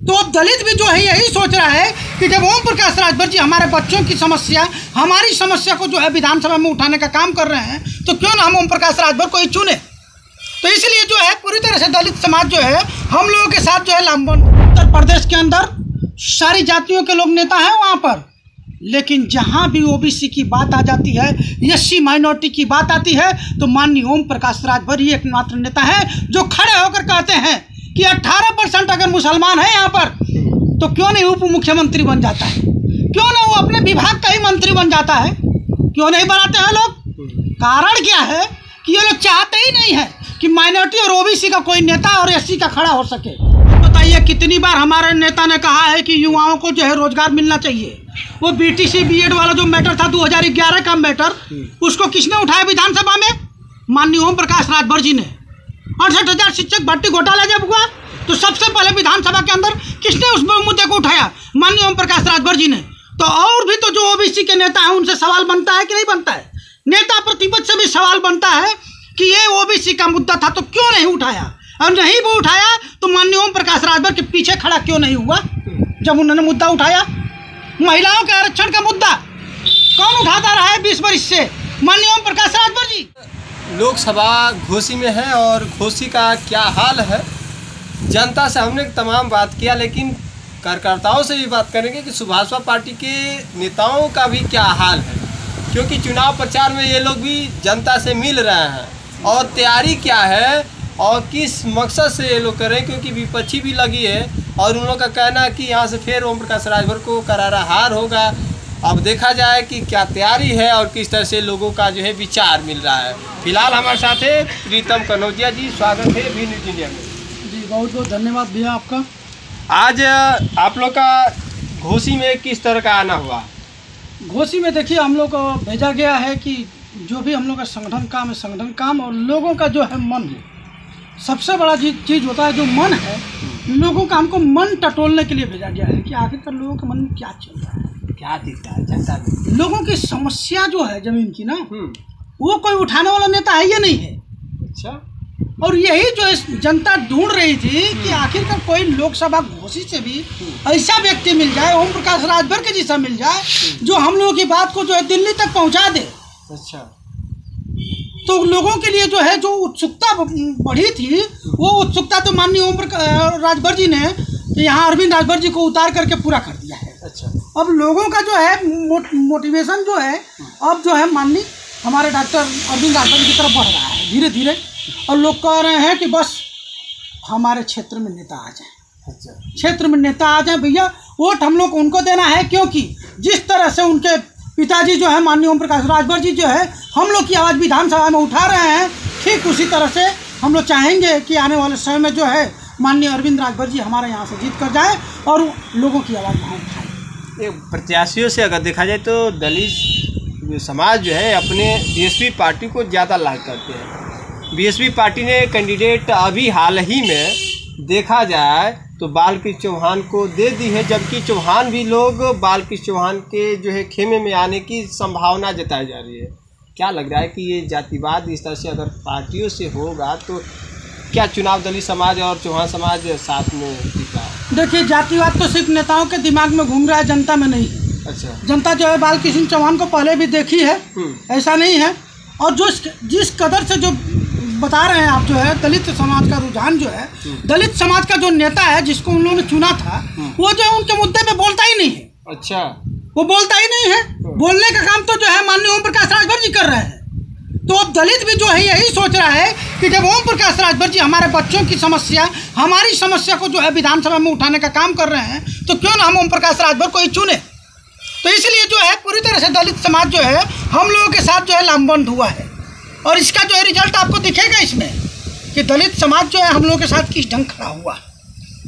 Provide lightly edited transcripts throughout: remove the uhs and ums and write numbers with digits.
तो अब दलित भी जो है यही सोच रहा है कि जब ओम प्रकाश राजभर जी हमारे बच्चों की समस्या, हमारी समस्या को जो है विधानसभा में उठाने का काम कर रहे हैं, तो क्यों ना हम ओम प्रकाश राजभर को ही चुने। तो इसलिए जो है पूरी तरह से दलित समाज जो है हम लोगों के साथ जो है लामबंद। उत्तर प्रदेश के अंदर सारी जातियों के लोग नेता हैं वहाँ पर, लेकिन जहाँ भी ओबीसी की बात आ जाती है, एससी माइनॉरिटी की बात आती है, तो माननीय ओम प्रकाश राजभर ही एकमात्र नेता है जो खड़े होकर कहते हैं कि 18% अगर मुसलमान है यहाँ पर तो क्यों नहीं उप मुख्यमंत्री बन जाता है, क्यों ना वो अपने विभाग का ही मंत्री बन जाता है, क्यों नहीं बनाते हैं लोग। कारण क्या है कि ये लोग चाहते ही नहीं है कि माइनॉरिटी और ओबीसी का कोई नेता और एससी का खड़ा हो सके। बताइए कितनी बार हमारे नेता ने कहा है कि युवाओं को जो है रोजगार मिलना चाहिए। वो बीटीसी बीएड वाला जो मैटर था 2011 का मैटर, उसको किसने उठाया विधानसभा में? माननीय ओम प्रकाश राजभर जी ने। 68,000 शिक्षक भर्ती घोटाला जब हुआ तो सबसे पहले विधानसभा के अंदर किसने उस मुद्दे को उठाया? माननीय ओम प्रकाश राजभर जी ने। तो और भी तो जो ओबीसी के नेता हैं उनसे सवाल बनता है कि नहीं बनता है? नेता प्रतिपक्ष से भी सवाल बनता है कि ये ओबीसी का मुद्दा था तो क्यों नहीं उठाया, और नहीं भी उठाया तो माननीय ओम प्रकाश राजभर के पीछे खड़ा क्यों नहीं हुआ जब उन्होंने मुद्दा उठाया? महिलाओं के आरक्षण का मुद्दा कौन उठाता रहा है 20 वर्ष से? माननीय ओम प्रकाश राजभर जी। लोकसभा घोसी में है और घोसी का क्या हाल है, जनता से हमने तमाम बात किया, लेकिन कार्यकर्ताओं से भी बात करेंगे कि सुभाषपा पार्टी के नेताओं का भी क्या हाल है, क्योंकि चुनाव प्रचार में ये लोग भी जनता से मिल रहे हैं और तैयारी क्या है और किस मकसद से ये लोग कर रहे हैं, क्योंकि विपक्षी भी लगी है और उन लोगों का कहना है कि यहाँ से फिर ओम प्रकाश राजभर को करारा हार होगा। अब देखा जाए कि क्या तैयारी है और किस तरह से लोगों का जो है विचार मिल रहा है। फिलहाल हमारे साथ है प्रीतम कनौजिया जी, स्वागत है वी न्यूज़ इंडिया में। जी बहुत बहुत धन्यवाद भैया आपका। आज आप लोग का घोसी में किस तरह का आना हुआ? घोसी में देखिए हम लोग को भेजा गया है कि जो भी हम लोग का संगठन काम है, संगठन काम और लोगों का जो है मन है, सबसे बड़ा चीज़ होता है जो मन है, लोगों का हमको मन टटोलने के लिए भेजा गया है कि आखिरकार लोगों के मन में क्या चल रहा है, क्या दिखता है जनता में। लोगों की समस्या जो है जमीन की ना, वो कोई उठाने वाला नेता है या नहीं है। अच्छा। और यही जो जनता ढूंढ रही थी कि आखिरकार कोई लोकसभा घोषित से भी ऐसा व्यक्ति मिल जाए, ओम प्रकाश राजभर के जैसा मिल जाए, जो हम लोगों की बात को जो है दिल्ली तक पहुंचा दे। अच्छा। तो लोगों के लिए जो है जो उत्सुकता बढ़ी थी, वो उत्सुकता तो माननीय ओम प्रकाश राजभर जी ने यहाँ अरविंद राजभर जी को उतार करके पूरा कर दिया है। अच्छा। अब लोगों का जो है मोटिवेशन जो है अब जो है माननीय हमारे डॉक्टर अरविंद राजभर जी की तरफ बढ़ रहा है धीरे धीरे, और लोग कह रहे हैं कि बस हमारे क्षेत्र में नेता आ जाए। अच्छा। क्षेत्र में नेता आ जाए भैया, वोट हम लोग उनको देना है, क्योंकि जिस तरह से उनके पिताजी जो है माननीय ओम प्रकाश राजभर जी जो है हम लोग की आवाज़ विधानसभा में उठा रहे हैं, ठीक उसी तरह से हम लोग चाहेंगे कि आने वाले समय में जो है माननीय अरविंद राजभर जी हमारे यहाँ से जीत कर जाए और लोगों की आवाज़ वहाँ उठाए। प्रत्याशियों से अगर देखा जाए तो दलित समाज जो है अपने बीएसपी पार्टी को ज़्यादा लाइक करते हैं। बीएसपी पार्टी ने कैंडिडेट अभी हाल ही में देखा जाए तो बालकृष्ण चौहान को दे दी है, जबकि चौहान भी लोग बालकृष्ण चौहान के जो है खेमे में आने की संभावना जताई जा रही है। क्या लग रहा है कि ये जातिवाद इस तरह से अगर पार्टियों से होगा तो क्या चुनाव दलित समाज और चौहान समाज साथ में दिखा? देखिए जातिवाद तो सिर्फ नेताओं के दिमाग में घूम रहा है, जनता में नहीं। अच्छा। जनता जो है बालकृष्ण चौहान को पहले भी देखी है, ऐसा नहीं है। और जो जिस कदर से जो बता रहे हैं आप जो है दलित समाज का रुझान जो है, दलित समाज का जो नेता है जिसको उन लोगों ने चुना था, वो जो है उनके मुद्दे पे बोलता ही नहीं है। अच्छा। वो बोलता ही नहीं है। बोलने का काम तो जो है माननीय ओम प्रकाश राजभर जी कर रहे हैं। तो अब दलित भी जो है यही सोच रहा है कि जब ओम प्रकाश राजभर जी हमारे बच्चों की समस्या, हमारी समस्या को जो है विधानसभा में उठाने का काम कर रहे हैं, तो क्यों ना हम ओम प्रकाश राजभर को ही चुने। तो इसलिए जो है पूरी तरह से दलित समाज जो है हम लोगों के साथ जो है लामबंद हुआ है, और इसका जो है रिजल्ट आपको दिखेगा इसमें कि दलित समाज जो है हम लोगों के साथ किस ढंग खड़ा हुआ।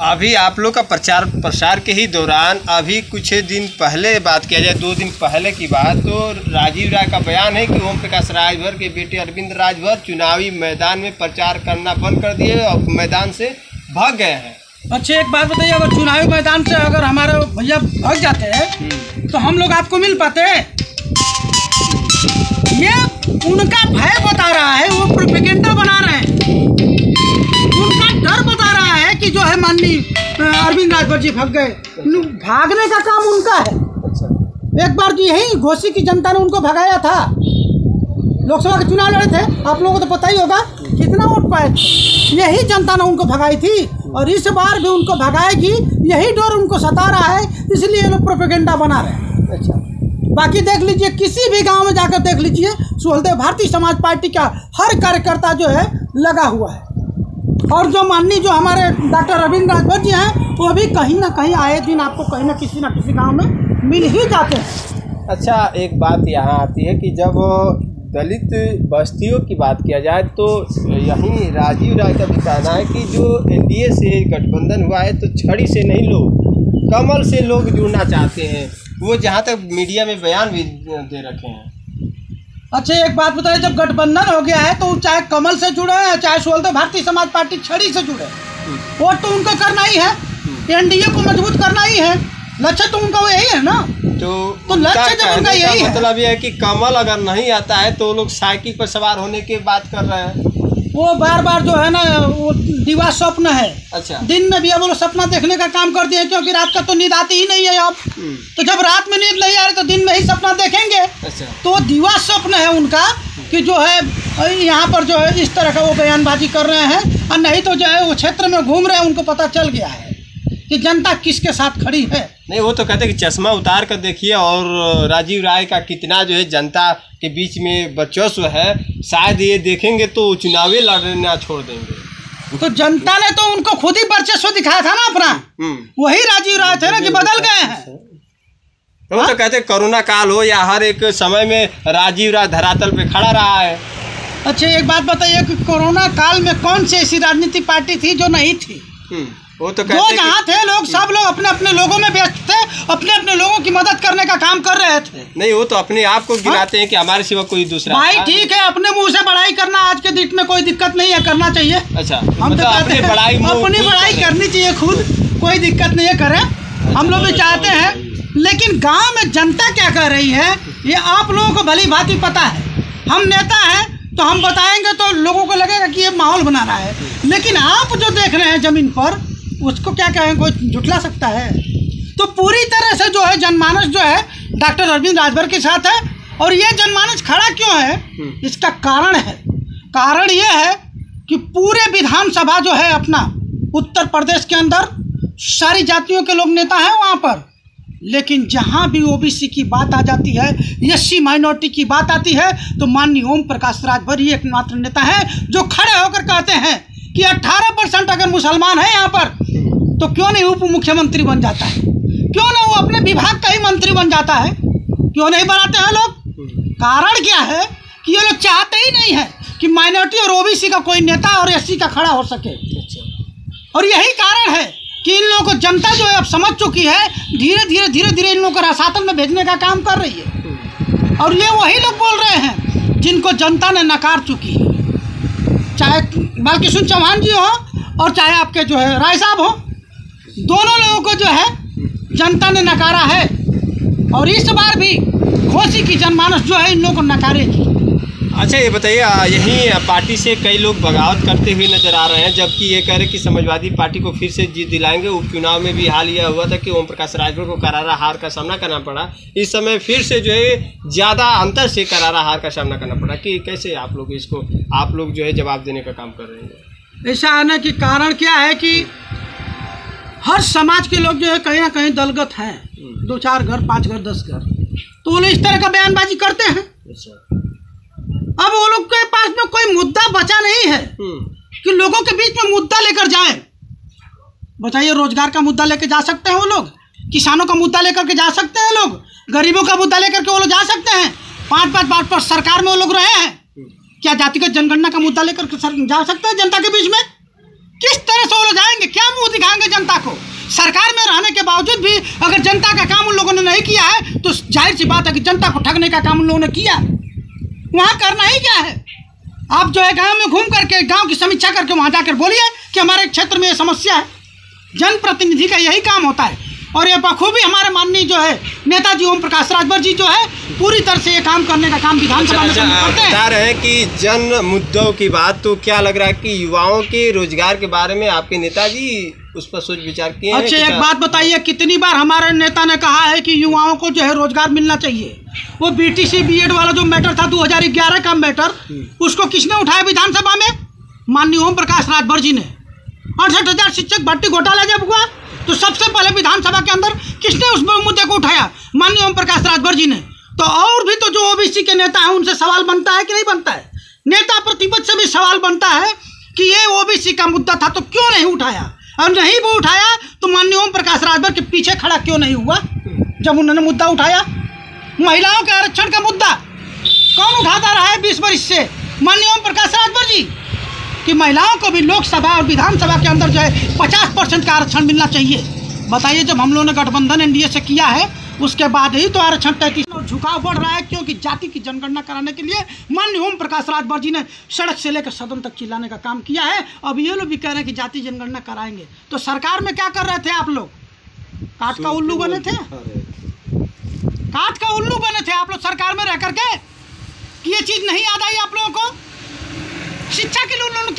अभी आप लोग का प्रचार प्रसार के ही दौरान अभी कुछ दिन पहले बात किया जाए, 2 दिन पहले की बात, तो राजीव राय का बयान है कि ओम प्रकाश राजभर के बेटे अरविंद राजभर चुनावी मैदान में प्रचार करना बंद कर दिए और मैदान से भाग गए हैं। अच्छा एक बात बताइए, अगर चुनावी मैदान से अगर हमारे भैया भाग जाते हैं तो हम लोग आपको मिल पाते हैं? ये उनका भय बता रहा है, वो प्रोपेगेंडा बना रहे हैं, उनका डर बता रहा है कि जो है माननीय अरविंद राजभर जी भाग गए। भागने का काम उनका है। अच्छा। एक बार जो यही घोसी की जनता ने उनको भगाया था, लोकसभा के चुनाव लड़े थे, आप लोगों को तो पता ही होगा कितना वोट पाए थे। यही जनता ने उनको भगाई थी और इस बार भी उनको भगाएगी। यही डर उनको सता रहा है, इसलिए ये लोग प्रोपेगेंडा बना रहे हैं। अच्छा। बाकी देख लीजिए, किसी भी गांव में जाकर देख लीजिए, सुहेलदेव भारतीय समाज पार्टी का हर कार्यकर्ता जो है लगा हुआ है। और जो माननीय जो हमारे डॉक्टर रविंद्र राजभर जी हैं, वो भी कहीं ना कहीं आए दिन आपको कहीं ना किसी गांव में मिल ही जाते हैं। अच्छा, एक बात यहाँ आती है कि जब दलित बस्तियों की बात किया जाए तो यहीं राजीव राय का भी कहना है कि जो एनडीए से गठबंधन हुआ है तो छड़ी से नहीं, लोग कमल से लोग जुड़ना चाहते हैं। वो जहाँ तक मीडिया में बयान भी दे रखे हैं। अच्छा, एक बात बताइए, जब गठबंधन हो गया है तो चाहे कमल से जुड़े हैं, चाहे सुहेलदेव भारतीय समाज पार्टी छड़ी से जुड़े, वोट तो उनको करना ही है, एनडीए को मजबूत करना ही है। लक्ष्य तो उनका यही है ना। तो लक्ष्य जब उनका यही है, मतलब ये है कि कमल अगर नहीं आता है तो लोग साइकिल पर सवार होने की बात कर रहे हैं। वो बार बार जो है ना, वो दिवा स्वप्न है। अच्छा। दिन में भी अब वो सपना देखने का काम करते हैं, क्योंकि रात का तो नींद आती ही नहीं है अब। तो जब रात में नींद नहीं आ रही तो दिन में ही सपना देखेंगे। अच्छा। तो दिवा स्वप्न है उनका कि जो है यहाँ पर जो है इस तरह का वो बयानबाजी कर रहे हैं, और नहीं तो जो है वो क्षेत्र में घूम रहे हैं, उनको पता चल गया है कि जनता किसके साथ खड़ी है। नहीं, वो तो कहते हैं कि चश्मा उतार कर देखिए, और राजीव राय का कितना जो है जनता के बीच में वर्चस्व है, शायद ये देखेंगे तो चुनावी लड़ना छोड़ देंगे। तो जनता ने तो उनको खुद ही वर्चस्व दिखाया था ना अपना। वही राजीव राय थे ना कि बदल गए हैं। तो तो कहते कोरोना काल हो या हर एक समय में राजीव राय धरातल पे खड़ा रहा है। अच्छा, एक बात बताइए कि कोरोना काल में कौन सी ऐसी राजनीतिक पार्टी थी जो नहीं थी? वो तो जो जहाँ थे लोग, सब लोग अपने अपने लोगों में व्यस्त थे, अपने अपने लोगों की मदद करने का काम कर रहे थे। नहीं, वो तो अपने आप को गिनाते हैं कि हमारे सिवा कोई दूसरा। भाई ठीक है, अपने मुंह से बड़ाई करना आज के दिन में कोई दिक्कत नहीं है, करना चाहिए। अच्छा, हम तो कहते हैं अपनी बड़ाई करनी चाहिए खुद, कोई दिक्कत नहीं है, करें। हम लोग भी चाहते हैं, लेकिन गाँव में जनता क्या कह रही है ये आप लोगों को भली भांति पता है। हम नेता हैं तो हम बताएंगे तो लोगों को लगेगा कि ये माहौल बना रहा है, लेकिन आप जो देख रहे हैं जमीन पर, उसको क्या कहें, कोई झुठला सकता है? तो पूरी तरह से जो है जनमानस जो है डॉक्टर अरविंद राजभर के साथ है। और ये जनमानस खड़ा क्यों है, इसका कारण है। कारण ये है कि पूरे विधानसभा जो है अपना उत्तर प्रदेश के अंदर सारी जातियों के लोग नेता हैं वहाँ पर, लेकिन जहाँ भी ओबीसी की बात आ जाती है, एससी माइनॉरिटी की बात आती है, तो माननीय ओम प्रकाश राजभर ही एकमात्र नेता है जो खड़े होकर कहते हैं कि 18% अगर मुसलमान है यहाँ पर तो क्यों नहीं उप मुख्यमंत्री बन जाता है, क्यों ना वो अपने विभाग का ही मंत्री बन जाता है, क्यों नहीं बनाते हैं लोग? कारण क्या है कि ये लोग चाहते ही नहीं है कि माइनॉरिटी और ओबीसी का कोई नेता और एससी का खड़ा हो सके। और यही कारण है कि इन लोगों को जनता जो है अब समझ चुकी है, धीरे धीरे इन लोगों को रसातल में भेजने का काम कर रही है। और ये वही लोग बोल रहे हैं जिनको जनता ने नकार चुकी है, चाहे बालकृष्ण चौहान जी हो और चाहे आपके जो है राय साहब हो, दोनों लोगों को जो है जनता ने नकारा है। और इस बार भी घोसी की जनमानस जो है इन लोगों को नकारेगी। अच्छा, ये बताइए, यही पार्टी से कई लोग बगावत करते हुए नजर आ रहे हैं, जबकि ये कह रहे कि समाजवादी पार्टी को फिर से जीत दिलाएंगे। उपचुनाव में भी हाल यह हुआ था कि ओम प्रकाश राजभर को करारा हार का सामना करना पड़ा। इस समय फिर से जो है ज़्यादा अंतर से करारा हार का सामना करना पड़ा। कि कैसे आप लोग इसको जो है जवाब देने का काम कर रहे हैं? ऐसा आने के कारण क्या है कि हर समाज के लोग जो है कहीं ना कहीं दलगत हैं, 2-4 घर, 5 घर, 10 घर, तो वो लोग इस तरह का बयानबाजी करते हैं। अब वो लोग के पास में कोई मुद्दा बचा नहीं है कि लोगों के बीच में मुद्दा लेकर जाएं। बताइए, रोजगार का मुद्दा लेकर जा सकते हैं वो लोग, किसानों का मुद्दा लेकर के जा सकते हैं लोग, गरीबों का मुद्दा लेकर के वो लोग जा सकते हैं। 5-5 बार पर सरकार में वो लोग रहे हैं, क्या जातिगत जनगणना का मुद्दा लेकर के जा सकते हैं जनता के बीच में? किस तरह से वो लोग जाएंगे, क्या मुंह दिखाएंगे जनता को? सरकार में रहने के बावजूद भी अगर जनता का काम उन लोगों ने नहीं किया है तो जाहिर सी बात है कि जनता को ठगने का काम उन लोगों ने किया। वहाँ करना ही क्या है? आप जो है गांव में घूम करके गांव की समीक्षा करके वहाँ जाकर बोलिए कि हमारे क्षेत्र में ये समस्या है। जनप्रतिनिधि का यही काम होता है और ये बखूबी हमारे माननीय जो है नेताजी ओम प्रकाश राजभर जी जो है पूरी तरह से ये काम करने का काम विधानसभा में करते हैं। बता रहे हैं कि जन मुद्दों की बात, तो क्या लग रहा है कि युवाओं के रोजगार के बारे में आपके नेताजी उस पर सोच विचार किए हैं? अच्छा, एक बात बताइए, कितनी बार हमारे नेता ने कहा है कि युवाओं को जो है रोजगार मिलना चाहिए। वो BTC BEd वाला जो मैटर था 2011 का मैटर, उसको किसने उठाया विधानसभा में? माननीय ओम प्रकाश राजभर जी ने। 68,000 शिक्षक भर्ती घोटाला जब हुआ तो सबसे पहले विधानसभा के अंदर किसने उस मुद्दे को उठाया? माननीय ओम प्रकाश राजभर जी ने। तो और भी तो जो OBC के नेता हैं उनसे सवाल बनता है कि नहीं बनता है? नेता प्रतिपक्ष से भी सवाल बनता है कि ये OBC का मुद्दा था तो क्यों नहीं उठाया, और नहीं वो उठाया तो माननीय ओम प्रकाश राजभर के पीछे खड़ा क्यों नहीं हुआ जब उन्होंने मुद्दा उठाया? महिलाओं के आरक्षण का मुद्दा कौन उठाता रहा है 20 वर्ष से? माननीय ओम प्रकाश राजभर जी। कि महिलाओं को भी लोकसभा और विधानसभा के अंदर जो है 50% का आरक्षण मिलना चाहिए। बताइए, जब हम लोगों ने गठबंधन NDA से किया है उसके बाद ही तो आरक्षण 33 और झुकाव बढ़ रहा है, क्योंकि जाति की जनगणना कराने के लिए माननीय ओम प्रकाश राजभर जी ने सड़क से लेकर सदन तक चिल्लाने का काम किया है। अब ये लोग भी कह रहे हैं कि जाति जनगणना कराएंगे। तो सरकार में क्या कर रहे थे आप लोग? काठ का उल्लू बने थे, काठ का उल्लू बने थे आप लोग सरकार में रह करके। कि ये चीज़ नहीं याद आई आप लोगों को? शिक्षा के लिए उन्होंने